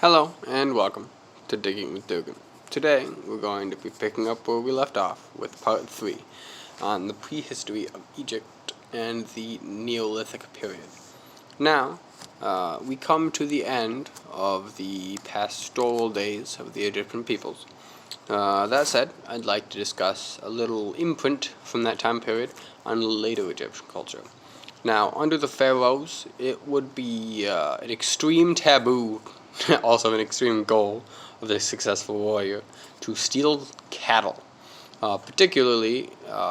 Hello and welcome to Digging with Dugan. Today we're going to be picking up where we left off with part 3 on the prehistory of Egypt and the Neolithic period. Now, we come to the end of the pastoral days of the Egyptian peoples. That said, I'd like to discuss a little imprint from that time period on later Egyptian culture. Now, under the pharaohs, it would be an extreme taboo, also an extreme goal of the successful warrior, to steal cattle, particularly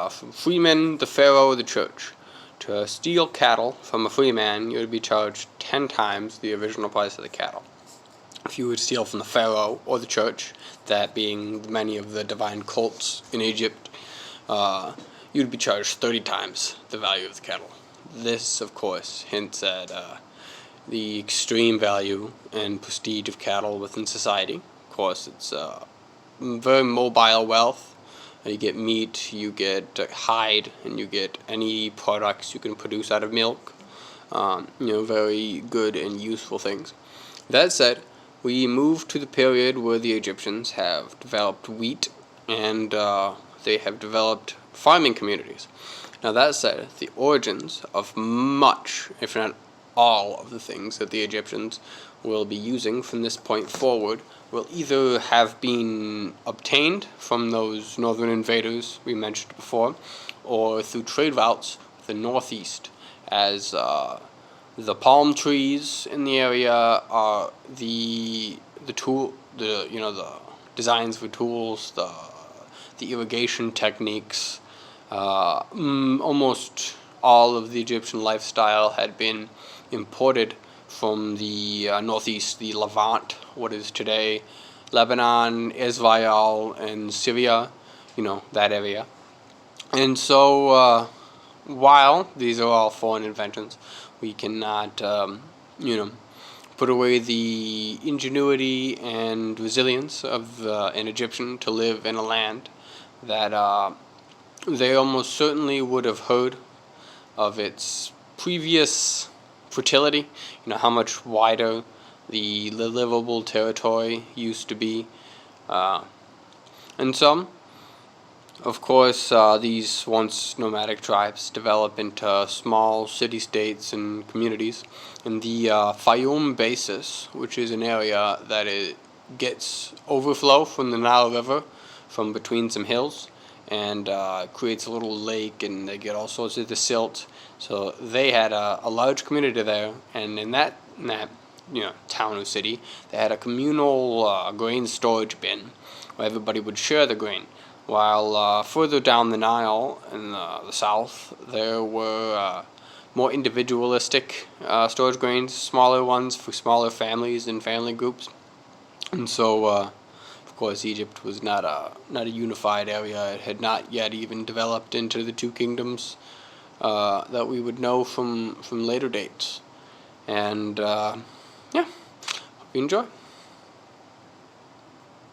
from freemen, the pharaoh, or the church. To steal cattle from a free man, you would be charged 10 times the original price of the cattle. If you would steal from the pharaoh or the church, that being many of the divine cults in Egypt, you'd be charged 30 times the value of the cattle. This, of course, hints at the extreme value and prestige of cattle within society. Of course, it's very mobile wealth. You get meat, you get hide, and you get any products you can produce out of milk. Very good and useful things. That said, we move to the period where the Egyptians have developed wheat and they have developed farming communities. Now that said, the origins of much, if not all, of the things that the Egyptians will be using from this point forward will either have been obtained from those northern invaders we mentioned before, or through trade routes with the northeast, as the palm trees in the area are the designs for tools, the irrigation techniques. Almost all of the Egyptian lifestyle had been imported from the northeast, the Levant, what is today Lebanon, Israel, and Syria, that area. And so, while these are all foreign inventions, we cannot, put away the ingenuity and resilience of an Egyptian to live in a land that they almost certainly would have heard of its previous fertility, how much wider the livable territory used to be. And some, of course, these once nomadic tribes develop into small city-states and communities. And the Fayum Basin, which is an area that gets overflow from the Nile River from between some hills, and creates a little lake, and they get all sorts of the silt. So they had a large community there, and in that town or city, they had a communal grain storage bin where everybody would share the grain. While further down the Nile in the south, there were more individualistic storage grains, smaller ones for smaller families and family groups. And so, of course, Egypt was not a unified area. It had not yet even developed into the two kingdoms that we would know from later dates. And hope you enjoy.